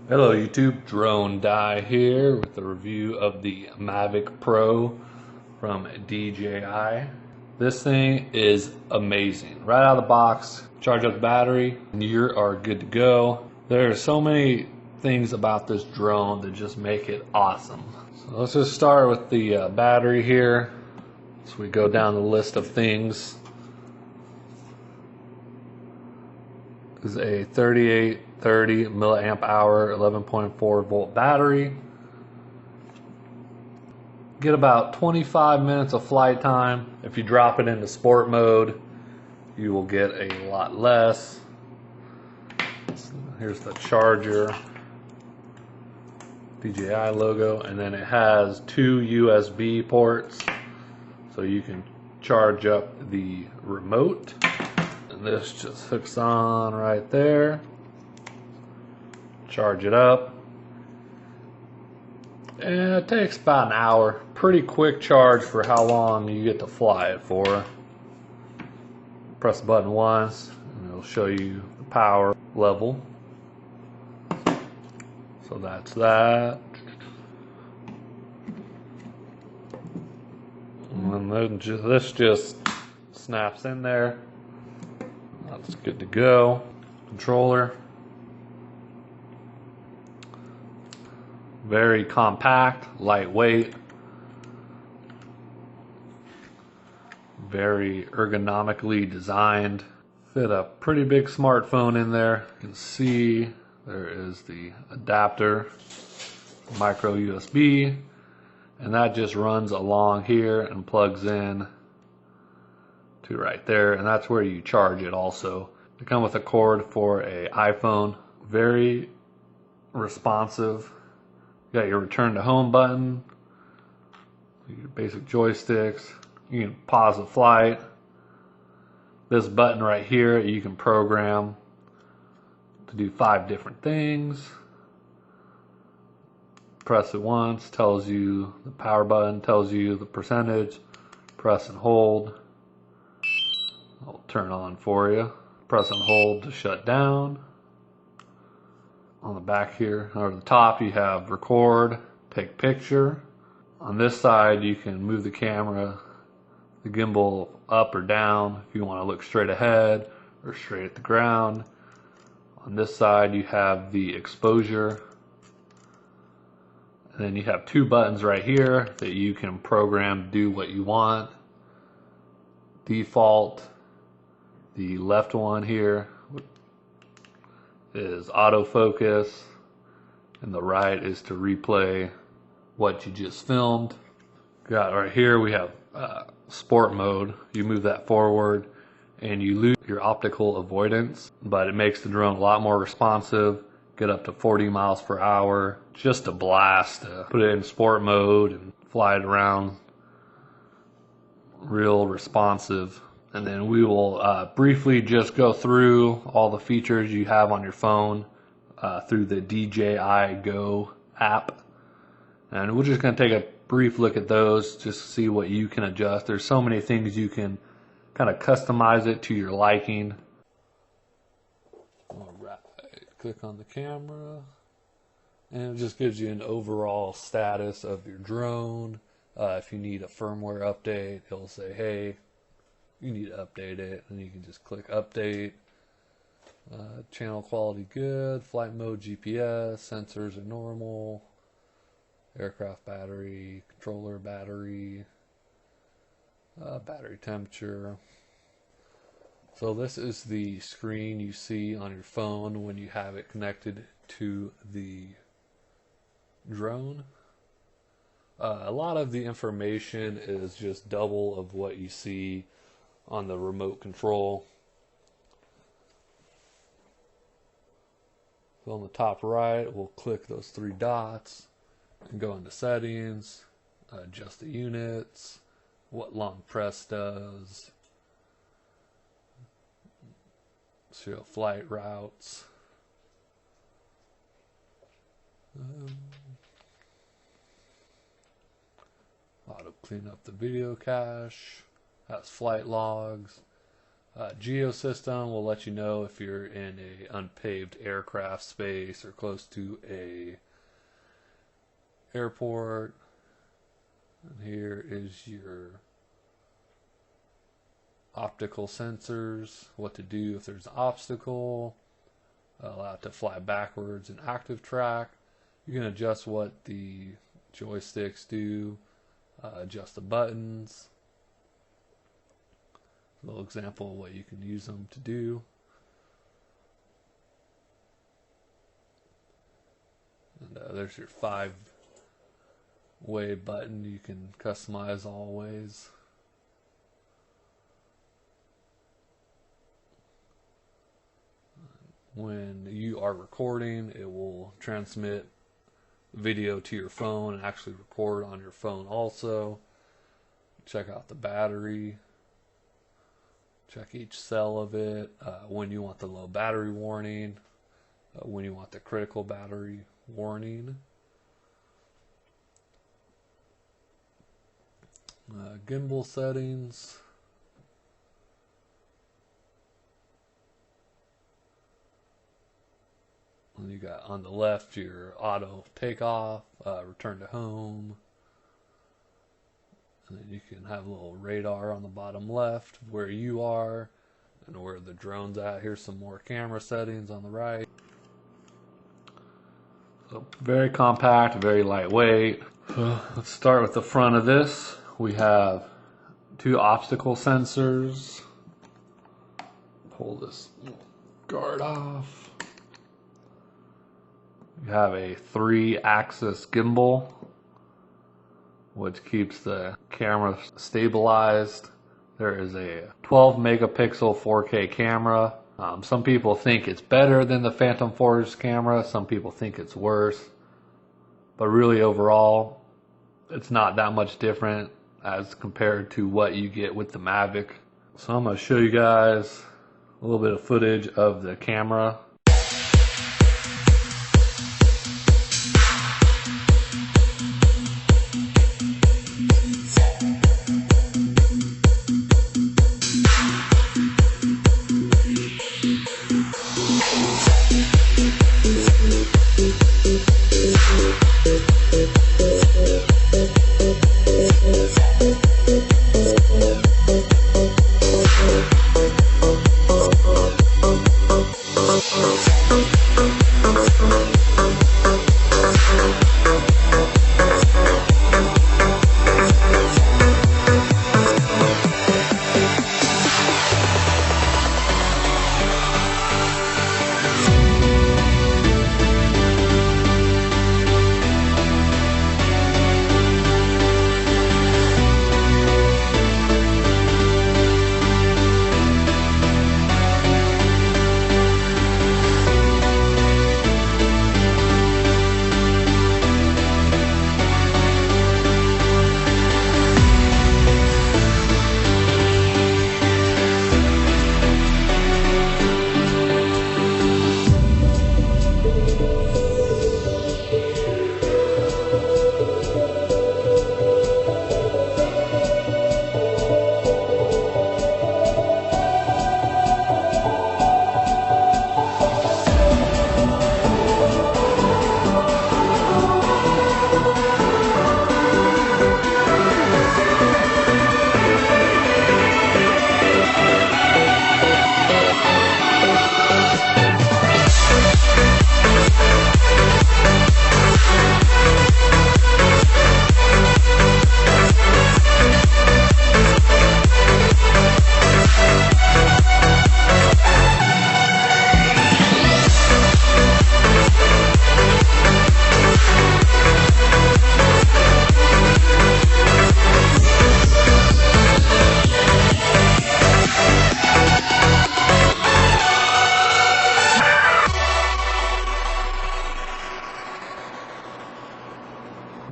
Hello YouTube, Drone Die here with a review of the Mavic Pro from DJI. This thing is amazing. Right out of the box, charge up the battery, and you are good to go. There are so many things about this drone that just make it awesome. So let's just start with the battery here. So we go down the list of things. This is a 3830 milliamp hour 11.4 volt battery. Get about 25 minutes of flight time. If you drop it into sport mode, you will get a lot less. Here's the charger, DJI logo, and then it has two USB ports, so you can charge up the remote. And this just hooks on right there. Charge it up. And it takes about an hour. Pretty quick charge for how long you get to fly it for. Press the button once and it'll show you the power level. So that's that. And then this just snaps in there. That's good to go. Controller. Very compact, lightweight. Very ergonomically designed. Fit a pretty big smartphone in there. You can see there is the adapter, micro USB, and that just runs along here and plugs in to right there, and that's where you charge it also. They come with a cord for an iPhone. Very responsive. You got your return to home button, your basic joysticks. You can pause the flight. This button right here you can program to do 5 different things. Press it once, tells you the power button, tells you the percentage. Press and hold. I'll turn on for you. Press and hold to shut down. On the back here, or the top, you have record, take picture. On this side, you can move the camera, the gimbal up or down if you want to look straight ahead or straight at the ground. On this side, you have the exposure. And then you have 2 buttons right here that you can program to do what you want. Default. The left one here is autofocus, and the right is to replay what you just filmed. Got right here we have sport mode. You move that forward and you lose your optical avoidance, but it makes the drone a lot more responsive. Get up to 40 miles per hour. Just a blast to put it in sport mode and fly it around. Real responsive. And then we will briefly just go through all the features you have on your phone through the DJI Go app. And we're just going to take a brief look at those just to see what you can adjust. There's so many things you can kind of customize it to your liking. Alright, click on the camera. And it just gives you an overall status of your drone. If you need a firmware update, it'll say, hey, you need to update it, and you can just click update. Channel quality good, flight mode GPS, sensors are normal, aircraft battery, controller battery, battery temperature. So this is the screen you see on your phone when you have it connected to the drone. A lot of the information is just double of what you see on the remote control. So on the top right, we'll click those 3 dots and go into settings, adjust the units, what long press does, show flight routes. Auto clean up the video cache. Has flight logs, Geosystem will let you know if you're in a unpaved aircraft space or close to a airport. And here is your optical sensors, what to do if there's an obstacle, allow it to fly backwards in active track. You can adjust what the joysticks do, adjust the buttons. A little example of what you can use them to do. And there's your 5-way button. You can customize all ways. When you are recording, it will transmit video to your phone and actually record on your phone also. Check out the battery. Check each cell of it, when you want the low battery warning, when you want the critical battery warning. Gimbal settings. And you got on the left your auto takeoff, return to home. And then you can have a little radar on the bottom left where you are and where the drone's at. Here's some more camera settings on the right. So very compact, very lightweight. So let's start with the front of this. We have 2 obstacle sensors. Pull this guard off. You have a 3-axis gimbal, which keeps the camera stabilized. There is a 12 megapixel 4K camera. Some people think it's better than the Phantom 4's camera. Some people think it's worse. But really overall, it's not that much different as compared to what you get with the Mavic. So I'm going to show you guys a little bit of footage of the camera.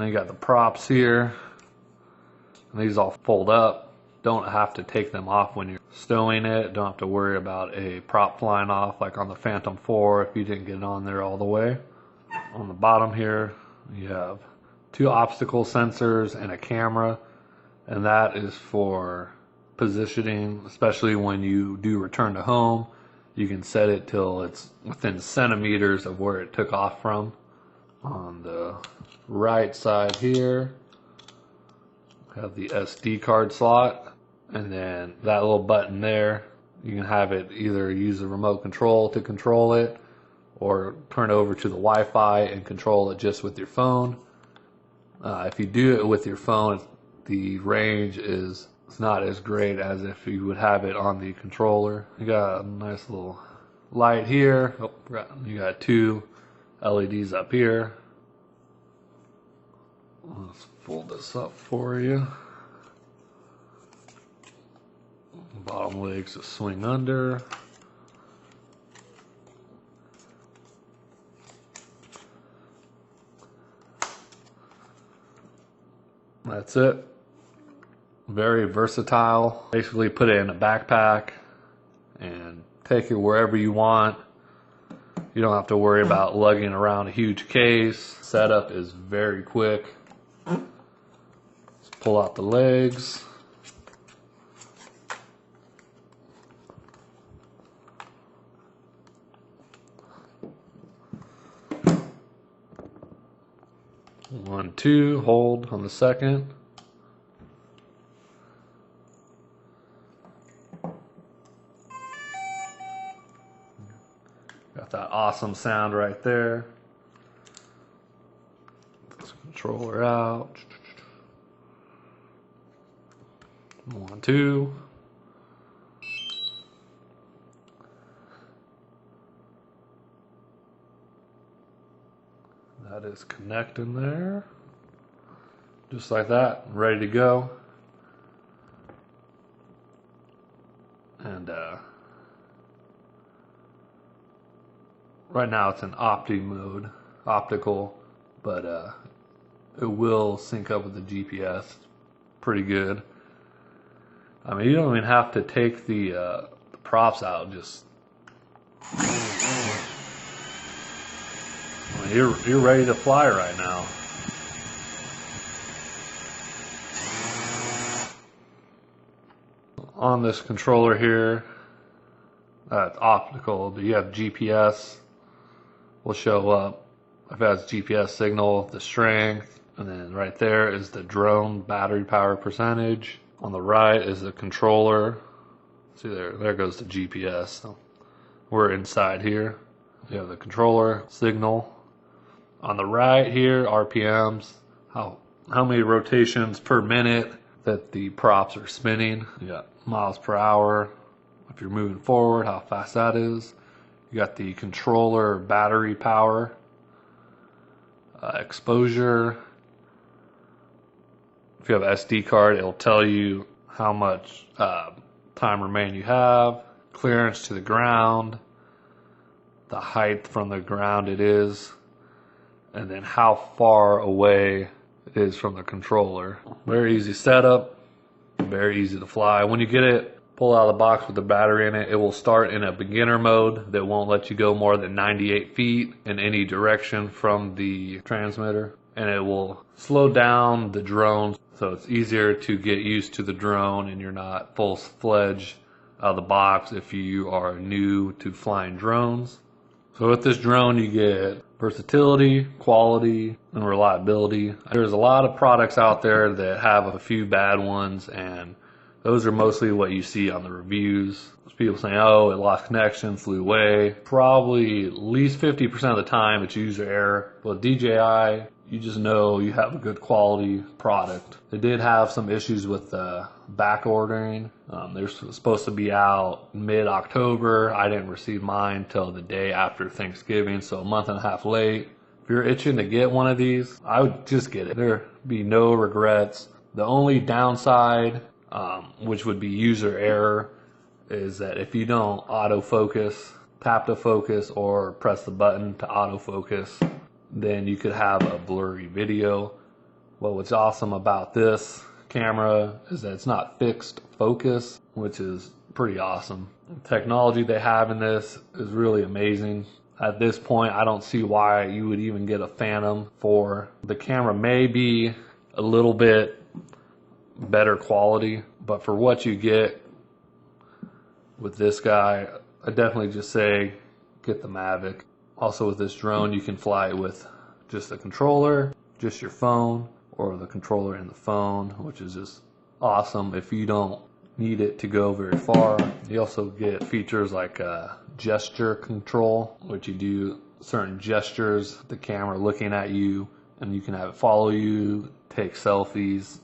Then you got the props here. And these all fold up. Don't have to take them off when you're stowing it. Don't have to worry about a prop flying off like on the Phantom 4 if you didn't get it on there all the way. On the bottom here, you have 2 obstacle sensors and a camera. And that is for positioning, especially when you do return to home. You can set it till it's within centimeters of where it took off from. On the right side here, have the SD card slot, and then that little button there, you can have it either use the remote control to control it or turn over to the Wi-Fi and control it just with your phone. If you do it with your phone, the range is not as great as if you would have it on the controller. You got a nice little light here. Oh, you got two LEDs up here. Let's fold this up for you. Bottom legs to swing under. That's it. Very versatile. Basically put it in a backpack and take it wherever you want. You don't have to worry about lugging around a huge case. Setup is very quick. Let's pull out the legs. One, two, hold on the second. Got that awesome sound right there. Let's controller out. One, two. That is connecting there. Just like that, ready to go. And right now it's in optical, but it will sync up with the GPS pretty good. I mean, you don't even have to take the props out, just you're ready to fly right now. On this controller here, it's optical, but you have GPS will show up. If it has GPS signal, the strength, and then right there is the drone battery power percentage. On the right is the controller. See there goes the GPS. So we're inside here. You have the controller signal. On the right here, RPMs, how many rotations per minute that the props are spinning. You got miles per hour. If you're moving forward, how fast that is. You got the controller battery power, exposure. If you have an SD card, it'll tell you how much time remaining you have. Clearance to the ground, the height from the ground it is, and then how far away it is from the controller. Very easy setup, very easy to fly. When you get it, pull out of the box with the battery in it, it will start in a beginner mode that won't let you go more than 98 feet in any direction from the transmitter. And it will slow down the drone, so it's easier to get used to the drone and you're not full-fledged out of the box if you are new to flying drones. So with this drone you get versatility, quality, and reliability. There's a lot of products out there that have a few bad ones, and those are mostly what you see on the reviews. There's people saying, oh, it lost connection, flew away. Probably at least 50% of the time it's user error. But DJI, you just know you have a good quality product. They did have some issues with back ordering. They're supposed to be out mid-October. I didn't receive mine till the day after Thanksgiving, so a month and a half late. If you're itching to get one of these, I would just get it. There'd be no regrets. The only downside, which would be user error, is that if you don't autofocus, tap to focus, or press the button to autofocus, then you could have a blurry video. Well, what's awesome about this camera is that it's not fixed focus, which is pretty awesome. The technology they have in this is really amazing. At this point, I don't see why you would even get a Phantom 4. The camera may be a little bit better quality, but for what you get with this guy, I definitely just say get the Mavic. Also with this drone, you can fly it with just the controller, just your phone, or the controller and the phone, which is just awesome if you don't need it to go very far. You also get features like gesture control, which you do certain gestures, the camera looking at you, and you can have it follow you, take selfies,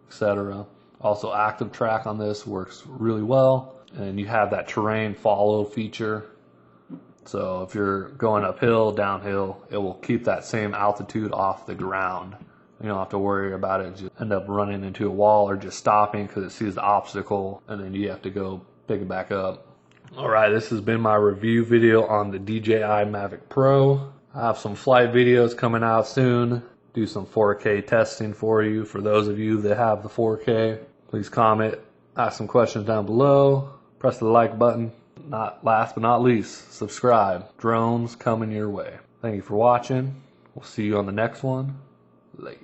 etc. Also, active track on this works really well, and you have that terrain follow feature. So if you're going uphill, downhill, it will keep that same altitude off the ground. You don't have to worry about it. Just end up running into a wall or just stopping because it sees the obstacle, and then you have to go pick it back up. Alright, this has been my review video on the DJI Mavic Pro. I have some flight videos coming out soon. Do some 4K testing for you. For those of you that have the 4K, please comment, ask some questions down below. Press the like button. Last but not least, subscribe. Drones coming your way. Thank you for watching. We'll see you on the next one. Later.